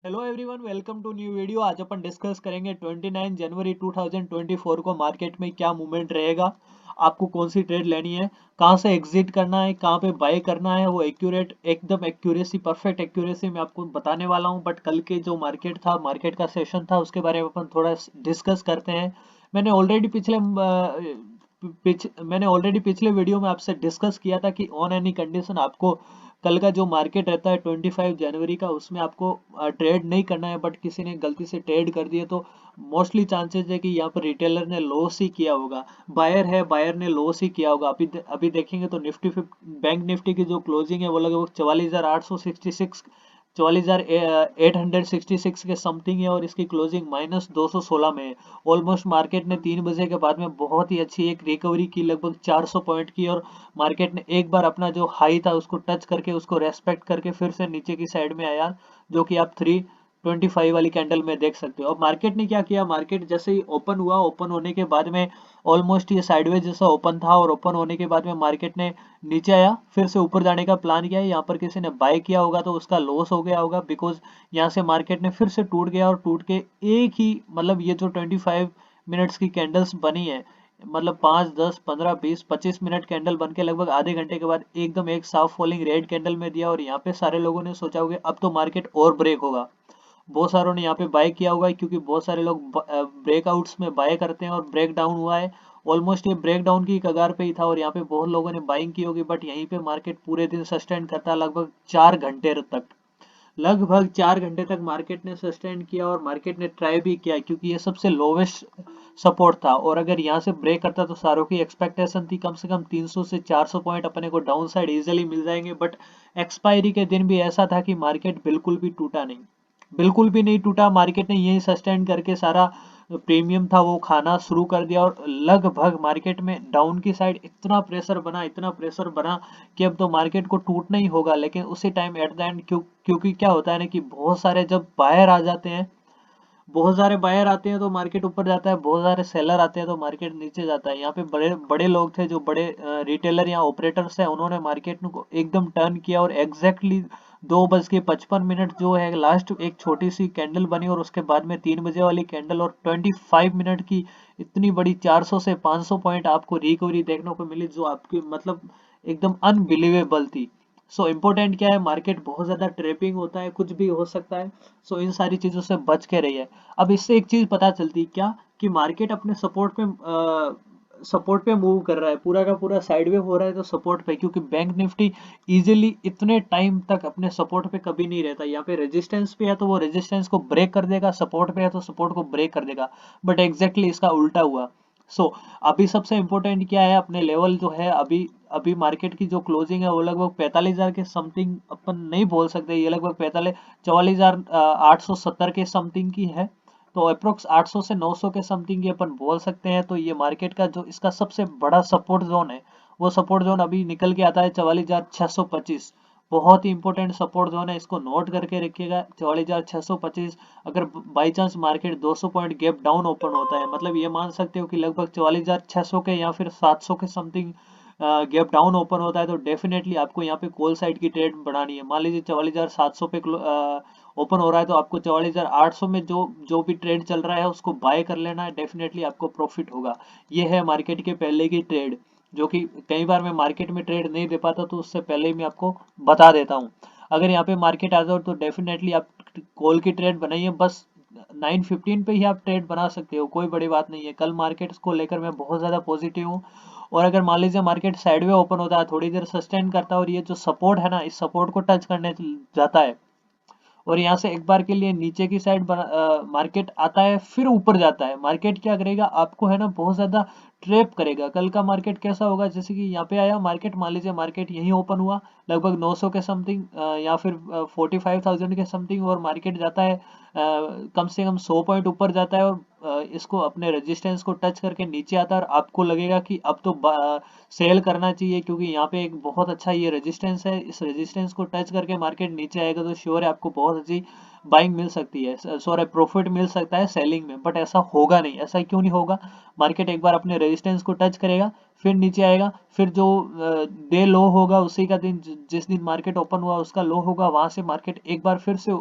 Hello everyone, welcome to new video. आज अपन discuss करेंगे 29 जनवरी 2024 को मार्केट में क्या मूवमेंट रहेगा, आपको कौन सी ट्रेड लेनी है, कहां से एग्जिट करना है, कहां पे बाय करना है। वो एक्यूरेट, एकदम एक्यूरेसी, परफेक्ट एक्यूरेसी में आपको बताने वाला हूं। बट कल के जो मार्केट था, मार्केट का सेशन था, उसके बारे में अपन थोड़ा डिस्कस करते हैं। मैंने ऑलरेडी मैंने ऑलरेडी पिछले वीडियो में आपसे डिस्कस किया था कि ऑन एनी कंडीशन आपको कल का जो मार्केट रहता है 25 जनवरी का, उसमें आपको ट्रेड नहीं करना है। बट किसी ने गलती से ट्रेड कर दिया तो मोस्टली चांसेस है कि यहाँ पर रिटेलर ने लॉस ही किया होगा। बायर है, बायर ने लॉस ही किया होगा। अभी देखेंगे तो निफ्टी बैंक निफ्टी की जो क्लोजिंग है वो लगभग 44,866, 44,866 के समथिंग है, और इसकी क्लोजिंग -216 में है। ऑलमोस्ट मार्केट ने 3 बजे के बाद में बहुत ही अच्छी एक रिकवरी की, लगभग 400 पॉइंट की, और मार्केट ने एक बार अपना जो हाई था उसको टच करके, उसको रेस्पेक्ट करके फिर से नीचे की साइड में आया, जो कि आप 325 वाली कैंडल में देख सकते हो। अब मार्केट ने क्या किया, मार्केट जैसे ही ओपन हुआ, ओपन होने के बाद में ऑलमोस्ट ये साइडवेज जैसा ओपन था, और ओपन होने के बाद में मार्केट ने नीचे आया, फिर से ऊपर जाने का प्लान किया। यहाँ पर किसी ने बाय किया होगा तो उसका लॉस हो गया होगा, बिकॉज यहाँ से मार्केट ने फिर से टूट गया, और टूट के एक ही, मतलब ये जो 25 मिनट्स की कैंडल्स बनी है, मतलब 5, 10, 15, 20, 25 मिनट कैंडल बन के लगभग आधे घंटे के बाद एकदम एक साफ फॉलिंग रेड कैंडल में दिया। और यहाँ पे सारे लोगों ने सोचा होगा अब तो मार्केट और ब्रेक होगा। बहुत सारों ने यहाँ पे बाय किया होगा, क्योंकि बहुत सारे लोग ब्रेकआउट्स में बाय करते हैं, और ब्रेक डाउन हुआ है। ऑलमोस्ट ये ब्रेक डाउन की कगार पे ही था, और यहाँ पे बहुत लोगों ने बाइंग की होगी। बट यहीं पे मार्केट पूरे दिन सस्टेन करता, लगभग 4 घंटे तक, लगभग 4 घंटे तक मार्केट ने सस्टेन किया, और मार्केट ने ट्राई भी किया, क्योंकि ये सबसे लोवेस्ट सपोर्ट था। और अगर यहाँ से ब्रेक करता तो सारों की एक्सपेक्टेशन थी कम से कम 300 से 400 पॉइंट अपने को डाउन साइड इजिली मिल जाएंगे। बट एक्सपायरी के दिन भी ऐसा था कि मार्केट बिल्कुल भी टूटा नहीं, बिल्कुल भी नहीं टूटा। मार्केट ने यही सस्टेन करके सारा प्रीमियम था वो खाना शुरू कर दिया, और लगभग मार्केट में डाउन की साइड इतना प्रेशर बना, इतना प्रेशर बना कि अब तो मार्केट को टूटना ही होगा। लेकिन उसी टाइम एट द एंड, क्योंकि क्या होता है ना कि बहुत सारे जब बायर आ जाते हैं, बहुत सारे बायर आते हैं तो मार्केट ऊपर जाता है, बहुत सारे सेलर आते हैं तो मार्केट नीचे जाता है। यहाँ पे बड़े बड़े लोग थे, जो बड़े रिटेलर या ऑपरेटर्स हैं, उन्होंने मार्केट को एकदम टर्न किया, और एग्जैक्टली 2:55 जो है लास्ट एक छोटी सी कैंडल बनी, और उसके बाद में 3 बजे वाली कैंडल, और 25 मिनट की इतनी बड़ी 400 से 500 पॉइंट आपको रिकवरी देखने को मिली, जो आपकी मतलब एकदम अनबिलीवेबल थी। सो इम्पोर्टेंट क्या है, मार्केट बहुत ज्यादा ट्रेपिंग होता है, कुछ भी हो सकता है। सो इन सारी चीजों से बच के रहिए। अब इससे एक चीज पता चलती है क्या, कि मार्केट अपने सपोर्ट पे मूव कर रहा है, पूरा का पूरा साइडवे हो रहा है तो सपोर्ट पे, क्योंकि बैंक निफ्टी इजीली इतने टाइम तक अपने सपोर्ट पे कभी नहीं रहता। यहाँ पे रेजिस्टेंस पे है तो वो रेजिस्टेंस को ब्रेक कर देगा, सपोर्ट पे है तो सपोर्ट को ब्रेक कर देगा। बट एग्जैक्टली इसका उल्टा हुआ। सो अभी सबसे इंपॉर्टेंट क्या है, अपने लेवल जो है, अभी अभी मार्केट की जो क्लोजिंग है वो लगभग 45,000 के समथिंग, अपन नहीं बोल सकते, ये लगभग 44,870 के समथिंग की है। तो अप्रोक्स 800 से 900 के समथिंग ये अपन बोल सकते हैं। तो ये मार्केट का जो इसका सबसे बड़ा सपोर्ट जोन है, वो सपोर्ट जोन अभी निकल के आता है 44,625। बहुत ही इंपॉर्टेंट सपोर्ट जोन है, इसको नोट करके रखिएगा 44,625। अगर by chance market 200 point gap down open होता है, मतलब ये मान सकते हो कि लगभग 44,600 के या फिर 700 के समथिंग गैप डाउन ओपन होता है, तो डेफिनेटली आपको यहाँ पे कॉल साइड की ट्रेड बनानी है। मान लीजिए 44,700 पे ओपन हो रहा है, तो आपको 44,800 में जो जो भी ट्रेड चल रहा है उसको बाय कर लेना है, डेफिनेटली आपको प्रॉफिट होगा। ये है मार्केट के पहले की ट्रेड, जो कि कई बार मैं मार्केट में ट्रेड नहीं दे पाता, तो उससे पहले ही मैं आपको बता देता हूँ। अगर यहाँ पे मार्केट आ जाओ तो डेफिनेटली आप कॉल की ट्रेड बनाइए, बस 9:15 पे ही आप ट्रेड बना सकते हो, कोई बड़ी बात नहीं है। कल मार्केट को लेकर मैं बहुत ज्यादा पॉजिटिव हूँ। और अगर मान लीजिए मार्केट साइडवे ओपन होता है, थोड़ी देर सस्टेन करता है, और ये जो सपोर्ट है ना, इस सपोर्ट को टच करने जाता है, और यहाँ से एक बार के लिए नीचे की साइड मार्केट आता है, फिर ऊपर जाता है, मार्केट क्या करेगा, आपको है ना बहुत ज्यादा ट्रैप करेगा। कल का मार्केट कैसा होगा, जैसे कि यहाँ पे आया मार्केट, मान लीजिए मार्केट यहीं ओपन हुआ लगभग 900 के समथिंग, या फिर 45,000 के समथिंग, और मार्केट जाता है कम से कम 100 पॉइंट ऊपर जाता है, और इसको अपने रेजिस्टेंस को टच करके नीचे आता है, और आपको लगेगा कि अब तो सेल करना चाहिए, क्योंकि यहाँ पे एक बहुत अच्छा ये रेजिस्टेंस है। इस रेजिस्टेंस को टच करके मार्केट नीचे आएगा तो श्योर है आपको बहुत अच्छी बाइंग मिल सकती है, सॉरी प्रॉफिट मिल सकता है सेलिंग में। बट ऐसा होगा नहीं, ऐसा क्यों नहीं होगा, मार्केट एक बार अपने रेजिस्टेंस को टच करेगा, फिर नीचे आएगा, फिर जो डे लो होगा उसी का दिन, जिस दिन मार्केट ओपन हुआ उसका लो होगा, वहां से मार्केट एक बार फिर से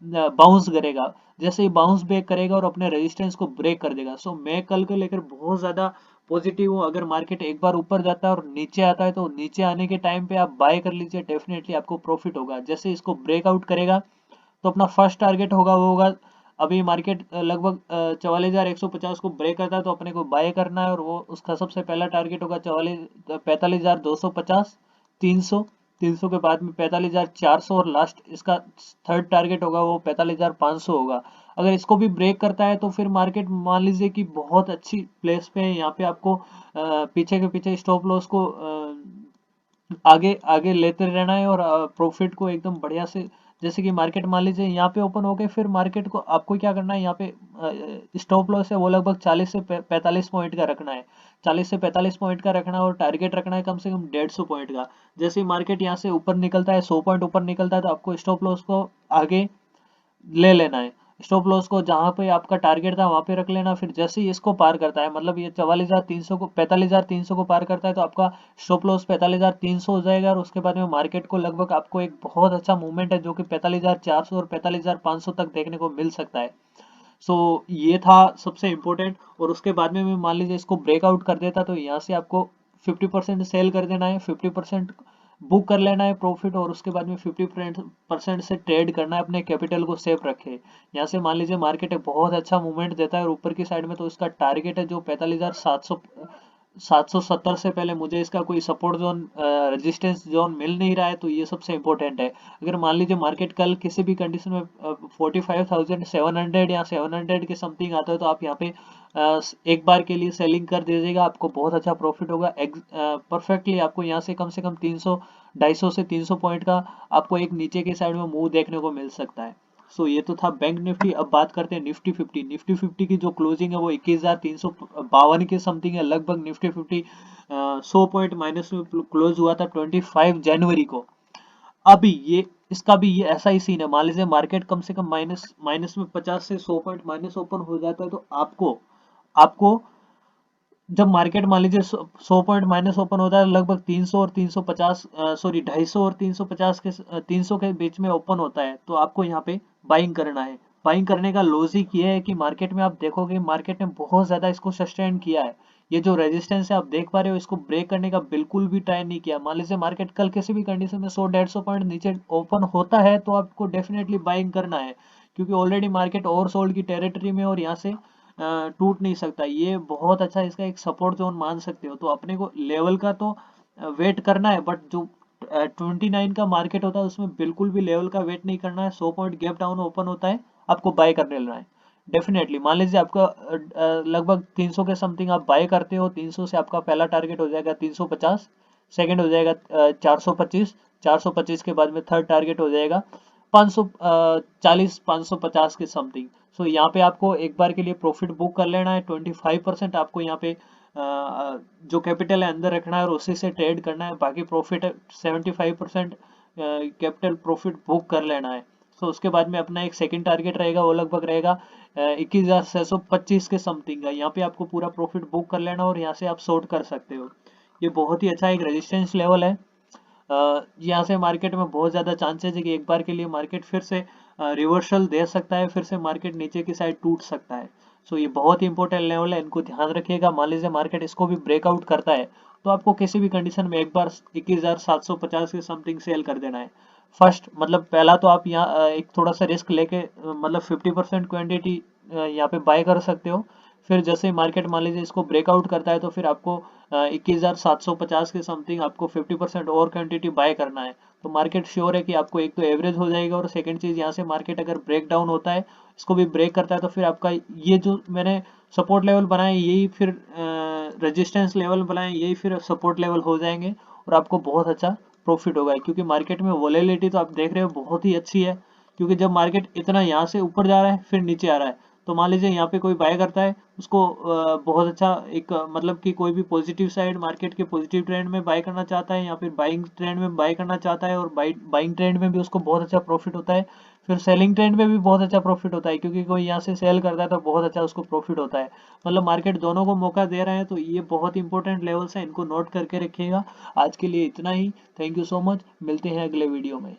बाउंस करेगा, जैसे ही बाउंस बैक करेगा और अपने रेजिस्टेंस को ब्रेक कर देगा। सो मैं कल को लेकर बहुत ज्यादा पॉजिटिव हूँ। अगर मार्केट एक बार ऊपर जाता है और नीचे आता है तो नीचे आने के टाइम पे आप बाय कर लीजिए, डेफिनेटली आपको प्रॉफिट होगा। जैसे इसको ब्रेकआउट करेगा तो अपना फर्स्ट टारगेट होगा वो होगा, अभी मार्केट लगभग 44,150 को ब्रेक करता है तो अपने को बाय करना है, और वो उसका सबसे पहला टारगेट होगा 45,250, 300, 300 के बाद में 45,400, और लास्ट इसका थर्ड टारगेट होगा वो 45,500 होगा। अगर इसको भी ब्रेक करता है तो फिर मार्केट मान लीजिए कि बहुत अच्छी प्लेस पे है। यहाँ पे आपको पीछे के पीछे स्टॉप लॉस को आगे आगे लेते रहना है, और प्रॉफिट को एकदम बढ़िया से, जैसे कि मार्केट मान लीजिए यहाँ पे ओपन हो गए, फिर मार्केट को आपको क्या करना है, यहाँ पे स्टॉप लॉस है वो लगभग 40 से 45 पॉइंट का रखना है, 40 से 45 पॉइंट का रखना है, और टारगेट रखना है कम से कम 150 पॉइंट का। जैसे ही मार्केट यहाँ से ऊपर निकलता है, 100 पॉइंट ऊपर निकलता है, तो आपको स्टॉप लॉस को आगे ले लेना है। स्टॉप लॉस को जहां पे आपका टारगेट था वहां पे रख लेना। फिर जैसे ही इसको पार करता है, मतलब ये 44,300 को 45,300 को पार करता है, तो आपका स्टॉप लॉस 45,300 हो जाएगा, और उसके बाद में मार्केट को लगभग आपको एक बहुत अच्छा मूवमेंट है जो कि 45,400 और 45,500 तक देखने को मिल सकता है। सो ये था सबसे इम्पोर्टेंट। और उसके बाद में मान लीजिए इसको ब्रेकआउट कर देता तो यहाँ से आपको 50% सेल कर देना है, 50% बुक कर लेना है प्रॉफिट, और उसके बाद में 50% से ट्रेड करना है, अपने कैपिटल को सेफ रखे। यहाँ से मान लीजिए मार्केट एक बहुत अच्छा मूवमेंट देता है और ऊपर की साइड में, तो इसका टारगेट है जो 45,770 से पहले मुझे इसका कोई सपोर्ट जोन रेजिस्टेंस जोन मिल नहीं रहा है, तो ये सबसे इम्पोर्टेंट है। अगर मान लीजिए मार्केट कल किसी भी कंडीशन में 45,700 या 700 के समथिंग आता है, तो आप यहाँ पे एक बार के लिए सेलिंग कर दीजिएगा, आपको बहुत अच्छा प्रॉफिट होगा। परफेक्टली आपको यहाँ से कम 300, 250 से 300 पॉइंट का आपको एक नीचे की साइड में मूव देखने को मिल सकता है। सो ये तो था बैंक निफ्टी। अब बात करते हैं निफ्टी 50। निफ्टी 50 की जो क्लोजिंग है वो 21,352 के समथिंग है लगभग। निफ्टी 50 100 पॉइंट माइनस में क्लोज हुआ था 25 जनवरी को। अभी ये इसका भी ये ऐसा ही सीन है। मान लीजिए मार्केट कम से कम माइनस माइनस में 50 से 100 पॉइंट माइनस ओपन हो जाता है, तो आपको आपको जब मार्केट मान लीजिए 100 पॉइंट माइनस ओपन होता है, लगभग 300 और 350, सॉरी 250 और 350 के 300 के बीच में ओपन होता है, तो आपको यहाँ पे बाइंग करना है। बाइंग करने का लॉजिक ये है कि मार्केट में आप देखोगे मार्केट ने बहुत ज्यादा इसको सस्टेन किया है। ये जो रेजिस्टेंस है आप देख पा रहे हो, इसको ब्रेक करने का बिल्कुल भी ट्राई नहीं किया। मान लीजिए मार्केट कल किसी भी कंडीशन में 100-150 पॉइंट नीचे ओपन होता है, तो आपको डेफिनेटली बाइंग करना है, क्योंकि ऑलरेडी मार्केट ओवर सोल्ड की टेरिटरी में, और यहाँ से टूट नहीं सकता। ये बहुत अच्छा इसका एक सपोर्ट जोन मान सकते हो। तो अपने को लेवल का तो वेट करना है, बट जो 29 का मार्केट होता है उसमें बिल्कुल भी लेवल का वेट नहीं करना है। 100 पॉइंट गैप डाउन ओपन होता है, आपको बाय करने लेना है डेफिनेटली। मान लीजिए आपका लगभग 300 के समथिंग आप बाय करते हो, 300 से आपका पहला टारगेट हो जाएगा 350, सेकंड हो जाएगा 425, 425 के बाद में थर्ड टारगेट हो जाएगा 540, 550 के समथिंग। सो यहाँ पे आपको एक बार के लिए प्रॉफिट बुक कर लेना है। 25% आपको यहाँ पे जो कैपिटल है अंदर रखना है और उसी से ट्रेड करना है। बाकी प्रॉफिट 75% कैपिटल प्रॉफिट बुक कर लेना है। सो उसके बाद में अपना एक सेकंड टारगेट रहेगा, वो लगभग रहेगा 21,625 के समथिंग का। यहाँ पे आपको पूरा प्रॉफिट बुक कर लेना और यहाँ से आप शॉर्ट कर सकते हो। ये बहुत ही अच्छा एक रेजिस्टेंस लेवल है। यहाँ से मार्केट में बहुत ज़्यादा चांसेस है कि एक बार के लिए मार्केट फिर से रिवर्सल दे सकता है, फिर से मार्केट नीचे की साइड टूट सकता है। सो ये बहुत ही इंपॉर्टेंट लेवल है, इनको ध्यान रखिएगा। मान लीजिए मार्केट इसको भी ब्रेकआउट करता है, तो आपको किसी भी कंडीशन में एक बार 21,750 के समथिंग सेल कर देना है। फर्स्ट मतलब पहला तो आप यहाँ एक थोड़ा सा रिस्क लेके मतलब 50% क्वांटिटी यहाँ पे बाय कर सकते हो। फिर जैसे ही मार्केट मान लीजिए इसको ब्रेकआउट करता है, तो फिर आपको 21,750 के समथिंग आपको 50% और क्वांटिटी बाय करना है। तो मार्केट श्योर है कि आपको एक तो एवरेज हो जाएगा, और सेकंड चीज यहाँ से मार्केट अगर ब्रेक डाउन होता है, इसको भी ब्रेक करता है, तो फिर आपका ये जो मैंने सपोर्ट लेवल बनाए यही फिर रेजिस्टेंस लेवल बनाए यही फिर सपोर्ट लेवल हो जाएंगे, और आपको बहुत अच्छा प्रॉफिट होगा। क्योंकि मार्केट में वोलेटिलिटी तो आप देख रहे हो बहुत ही अच्छी है। क्योंकि जब मार्केट इतना यहाँ से ऊपर जा रहा है फिर नीचे आ रहा है, तो मान लीजिए यहाँ पे कोई बाय करता है, उसको बहुत अच्छा एक मतलब कि कोई भी पॉजिटिव साइड मार्केट के पॉजिटिव ट्रेंड में बाय करना चाहता है, या फिर बाइंग ट्रेंड में बाय करना चाहता है, और बाइंग ट्रेंड में भी उसको बहुत अच्छा प्रॉफिट होता है। फिर सेलिंग ट्रेंड में भी बहुत अच्छा प्रॉफिट होता है, क्योंकि कोई यहाँ से सेल करता है तो बहुत अच्छा उसको प्रॉफिट होता है। मतलब मार्केट दोनों को मौका दे रहे हैं, तो ये बहुत इंपॉर्टेंट लेवल्स है, इनको नोट करके रखिएगा। आज के लिए इतना ही। थैंक यू सो मच, मिलते हैं अगले वीडियो में।